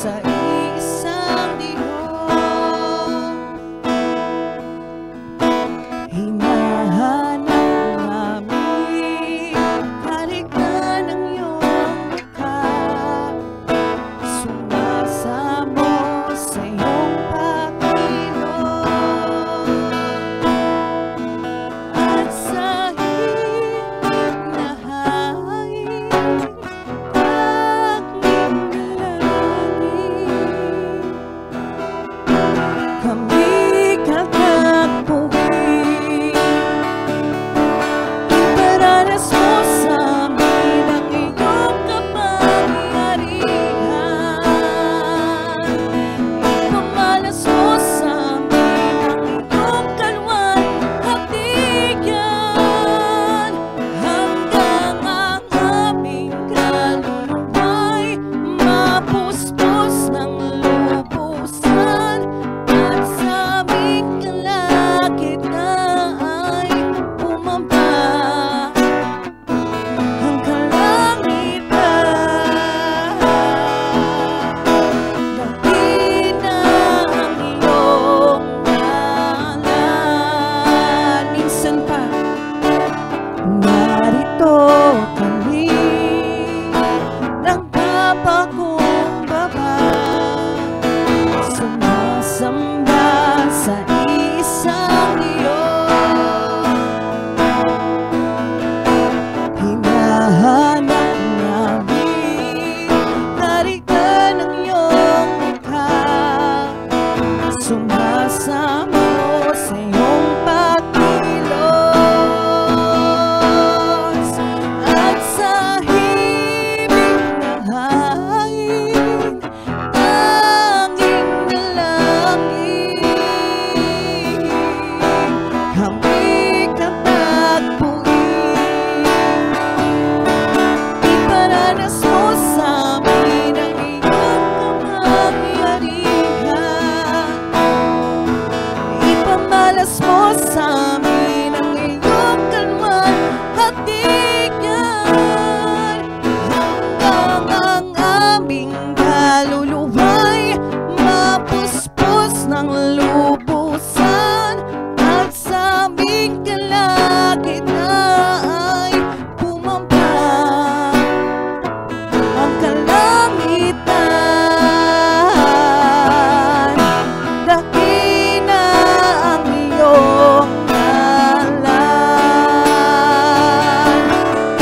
sa isang Diyos. Hinahanap namin kaligtan ng iyong mukha, sumasamo sa iyong pagkilos, at sa himig na hangin kami katagpuin. Iparanas mo sa amin ang iyong kapangyarihan. Ipamalas mo sa amin ang iyong kalwalhatian, hanggang ang aming kaluluwa'y mapuspos ng lubusan, at sa aming kalagitnaan ay bumaba ang kalangitan. Dakina ang iyong ngalan. Minsan pa, narito kami, nagpapakumbaba, sumasamba sa isang Diyos. Hinahanap namin kaligtan ng iyong mukha, sumasamo sa iyong pagkilos, at sa himig na hangin tanging dalangin. Kami katagpuin. Iparanas mo sa amin ang iyong kapangyarihan. Ipamalas mo sa amin ang iyong kalwalhatian, hanggang ang aming kaluluwa'y mapuspos ng lubusan, at sa aming kalagitnaan ay bumaba ang kalangitan. Dakina ang iyong ngalan.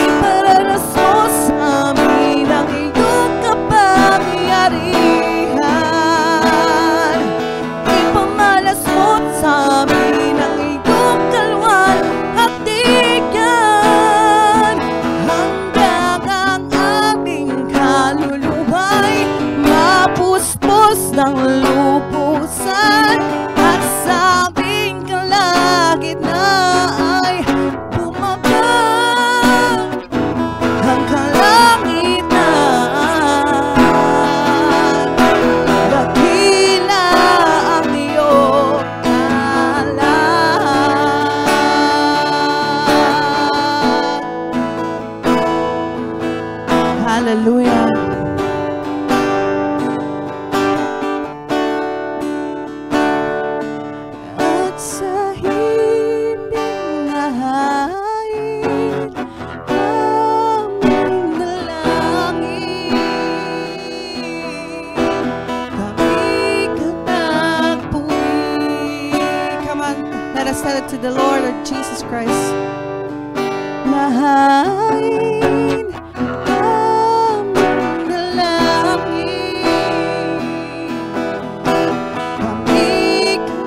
Iparanas mo sa amin ang iyong kapangyarihan. Ipamalas mo sa amin ang iyong kalwalhatian, hanggang ang aming kaluluwa'y mapuspos ng lubusan, at sa aming kalagitnaan ay bumaba ang kalangitan. Dakila ang iyong ngalan. Hallelujah. At sa himig na hangin aming dalangin, kami katagpuin. Come on, let us tell it to the Lord of Jesus Christ. Na hangin aming dalangin, kami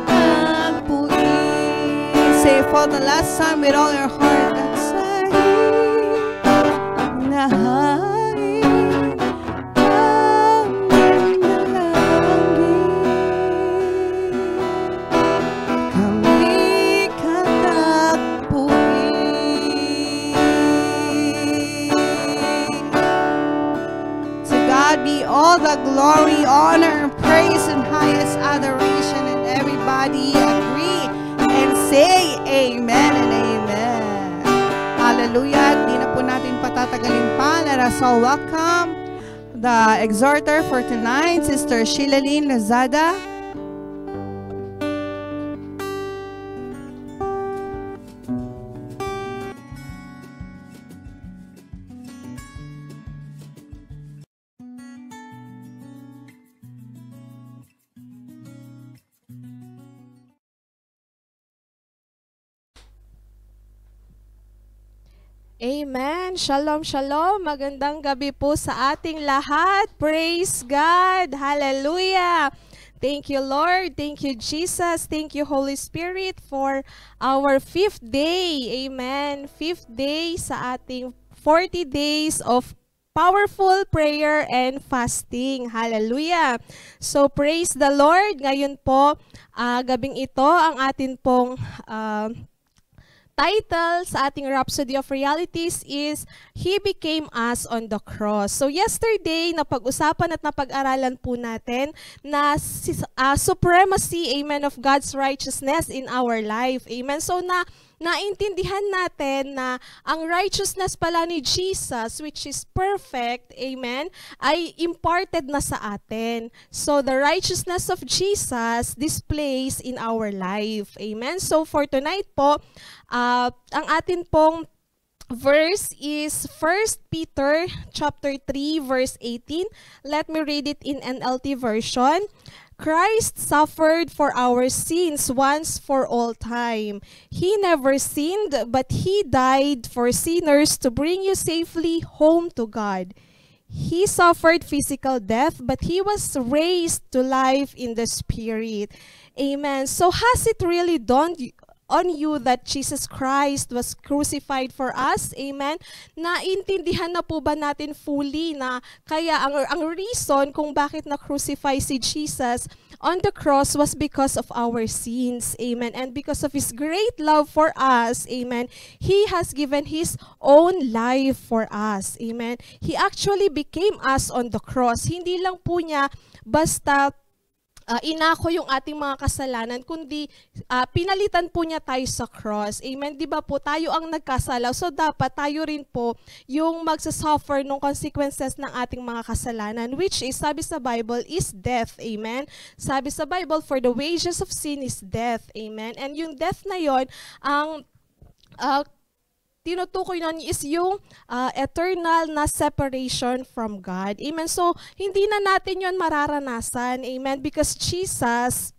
katagpuin. Say it for the last time with all your heart. At sa himig na hangin aming dalangin, kami katagpuin. To God be all the glory, honor, praise, and highest adoration. And everybody agree and say amen and amen. Hallelujah. Di na po natin patatagalin pa. Let us all welcome the exhorter for tonight, Sister Sheilaline Lazada. Amen. Shalom, shalom. Magandang gabi po sa ating lahat. Praise God. Hallelujah. Thank you, Lord. Thank you, Jesus. Thank you, Holy Spirit, for our 5th day. Amen. 5th day sa ating 40 days of powerful prayer and fasting. Hallelujah. So, praise the Lord. Ngayon po, gabing ito, ang atin pong title sa ating Rhapsody of Realities is He Became Us on the Cross. So yesterday, napag-usapan at napag-aralan po natin na supremacy, amen, of God's righteousness in our life. Amen. So naintindihan natin na ang righteousness pala ni Jesus, which is perfect, amen, ay imparted na sa atin. So the righteousness of Jesus displays in our life. Amen. So for tonight po, ang atin pong verse is 1 Peter chapter 3 verse 18. Let me read it in NLT version. Christ suffered for our sins once for all time. He never sinned, but He died for sinners to bring you safely home to God. He suffered physical death, but He was raised to life in the Spirit. Amen. So has it really dawned on you that Jesus Christ was crucified for us? Amen. Naintindihan na po ba natin fully na kaya ang reason kung bakit na-crucify si Jesus on the cross was because of our sins. Amen. And because of His great love for us, amen, He has given His own life for us. Amen. He actually became us on the cross. Hindi lang po niya basta inako yung ating mga kasalanan, kundi pinalitan po niya tayo sa cross. Amen. Di ba po, tayo ang nagkasala. So dapat tayo rin po yung magsasuffer ng consequences ng ating mga kasalanan, which is, sabi sa Bible, is death. Amen. Sabi sa Bible, for the wages of sin is death. Amen. And yung death na yon, ang tinutukoy nun is yung eternal na separation from God. Amen. So, hindi na natin yon mararanasan. Amen. Because Jesus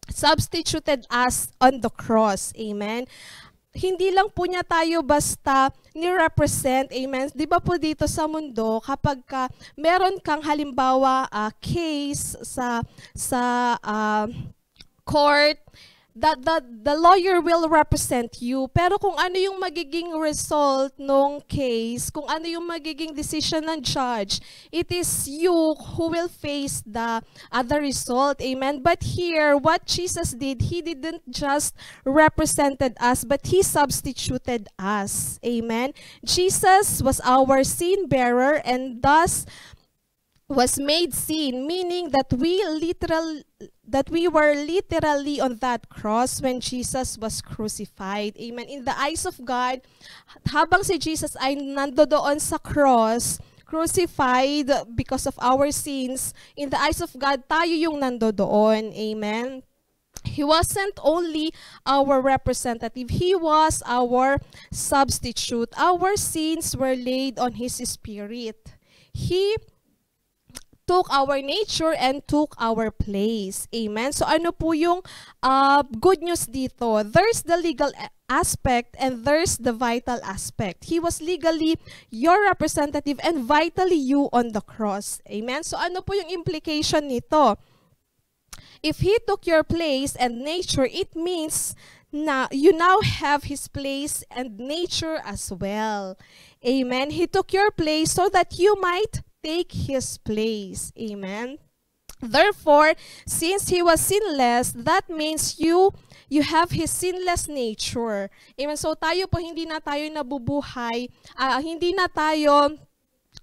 substituted us on the cross. Amen. Hindi lang po niya tayo basta ni-represent. Amen. Di ba po dito sa mundo, kapag meron kang halimbawa case sa court, the lawyer will represent you. Pero kung ano yung magiging result ng case, kung ano yung magiging decision ng judge, it is you who will face the result. Amen. But here, what Jesus did, He didn't just represented us, but He substituted us. Amen. Jesus was our sin bearer and thus was made sin, meaning that we were literally on that cross when Jesus was crucified. Amen. In the eyes of God, habang si Jesus ay nandoon sa cross, crucified because of our sins, in the eyes of God, tayo yung nandoon. Amen. He wasn't only our representative, He was our substitute. Our sins were laid on His Spirit. He took our nature and took our place. Amen. So ano po yung good news dito? There's the legal aspect and there's the vital aspect. He was legally your representative and vitally you on the cross. Amen. So ano po yung implication nito? If He took your place and nature, it means na you now have His place and nature as well. Amen. He took your place so that you might take His place. Amen. Therefore, since He was sinless, that means you have His sinless nature. Amen. So tayo po, hindi na tayo nabubuhay, hindi na tayo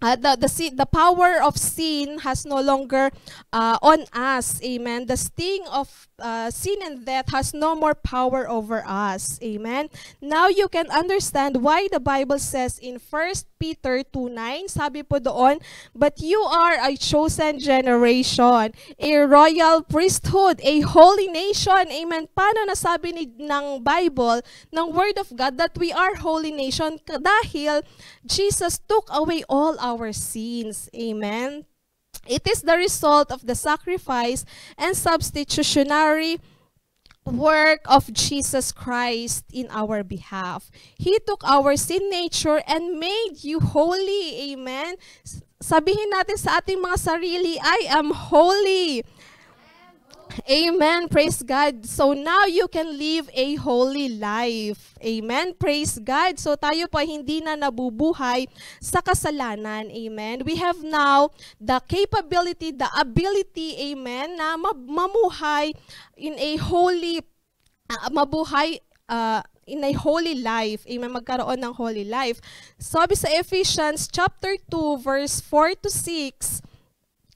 the power of sin has no longer on us. Amen. The sting of sin and death has no more power over us. Amen. Now you can understand why the Bible says in 1 Peter 2:9, sabi po doon, but you are a chosen generation, a royal priesthood, a holy nation. Amen. Paano nasabi ng Bible, ng Word of God, that we are holy nation? Dahil Jesus took away all our sins. Amen. It is the result of the sacrifice and substitutionary work of Jesus Christ in our behalf. He took our sin nature and made you holy. Amen. Sabihin natin sa ating mga sarili, I am holy. Amen. Praise God. So now you can live a holy life. Amen. Praise God. So tayo po hindi na nabubuhay sa kasalanan. Amen. We have now the capability, the ability, amen, na mamuhay in a holy, in a holy life. Amen. Magkaroon ng holy life. Sabi sa Ephesians chapter 2 verse 4 to 6,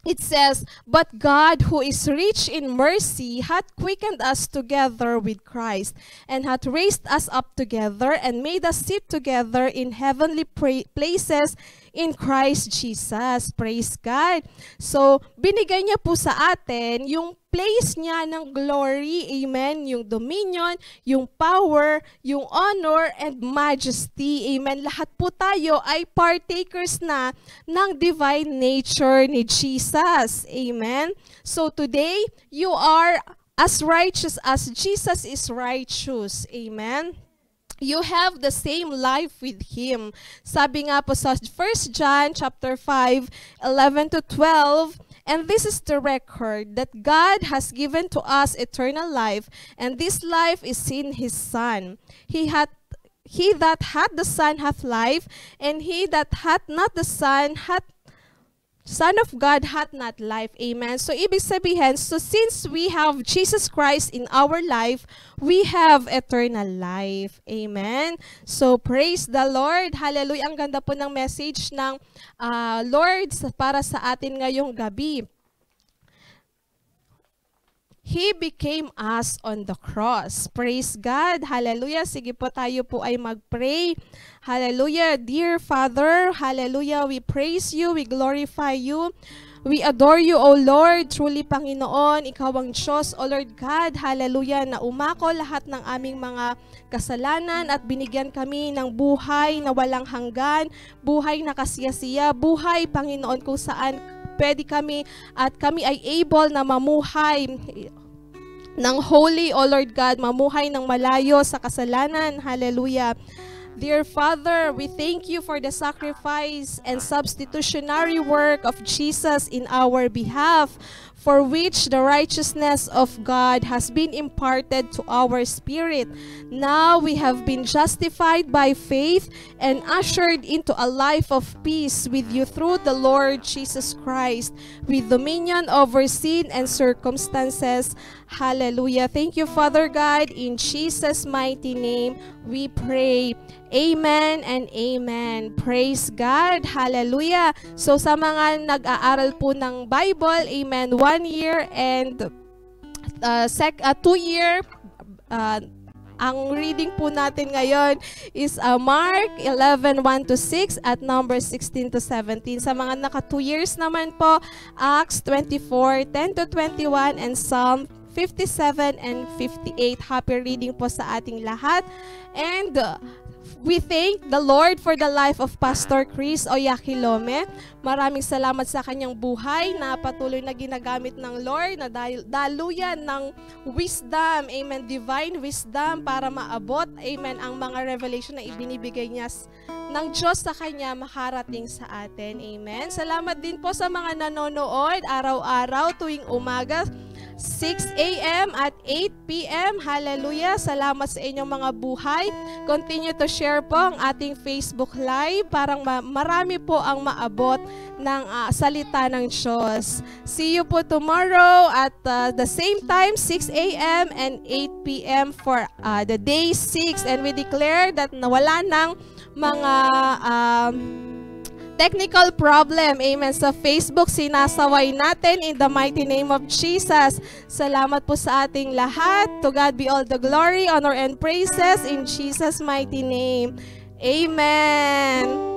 it says, but God, who is rich in mercy, hath quickened us together with Christ, and hath raised us up together, and made us sit together in heavenly places in Christ Jesus. Praise God. So, binigay niya po sa atin yung place niya ng glory, amen, yung dominion, yung power, yung honor, and majesty, amen. Lahat po tayo ay partakers na ng divine nature ni Jesus, amen. So today, you are as righteous as Jesus is righteous, amen. You have the same life with Him. Sabi nga po sa 1 John chapter 5, 11 to 12, and this is the record that God has given to us eternal life, and this life is in His Son. He that hath the Son hath life, and he that hath not the Son of God hath not life. Amen. So, ibig sabihin, so since we have Jesus Christ in our life, we have eternal life. Amen. So, praise the Lord. Hallelujah. Ang ganda po ng message ng Lord para sa atin ngayong gabi. He became us on the cross. Praise God. Hallelujah. Sige po, tayo po ay mag-pray. Hallelujah. Dear Father, hallelujah, we praise you, we glorify you. We adore you, O Lord. Truly, Panginoon, Ikaw ang Diyos, O Lord God. Hallelujah, na umako lahat ng aming mga kasalanan at binigyan kami ng buhay na walang hanggan, buhay na kasiyasiya, buhay, Panginoon, kung saan pwede kami at kami ay able na mamuhay ng holy, O Lord God, mamuhay ng malayo sa kasalanan. Hallelujah. Dear Father, we thank you for the sacrifice and substitutionary work of Jesus in our behalf, for which the righteousness of God has been imparted to our spirit. Now we have been justified by faith and ushered into a life of peace with you through the Lord Jesus Christ, with dominion over sin and circumstances. Hallelujah. Thank you, Father God. In Jesus' mighty name, we pray. Amen and amen. Praise God. Hallelujah. So sa mga nag-aaral po ng Bible, amen, 1 year and 2 year, ang reading po natin ngayon is Mark 11:1-6 at number 16-17. Sa mga naka 2 years naman po, Acts 24:10-21 and Psalm 57 and 58. Happy reading po sa ating lahat. And we thank the Lord for the life of Pastor Chris Oyakhilome. Maraming salamat sa kanyang buhay na patuloy na ginagamit ng Lord na daluyan ng wisdom, amen, divine wisdom para maabot, amen, ang mga revelation na ibinibigay niya ng Diyos sa kanya makarating sa atin. Amen. Salamat din po sa mga nanonood araw-araw tuwing umaga, 6 a.m. at 8 p.m. Hallelujah. Salamat sa inyong mga buhay. Continue to share po ang ating Facebook Live para marami po ang maabot ng salita ng Diyos. See you po tomorrow at the same time, 6 a.m. and 8 p.m. for the day 6. And we declare that nawala ng mga technical problem, amen, sa Facebook, sinasaway natin in the mighty name of Jesus. Salamat po sa ating lahat. To God be all the glory, honor, and praises in Jesus' mighty name. Amen.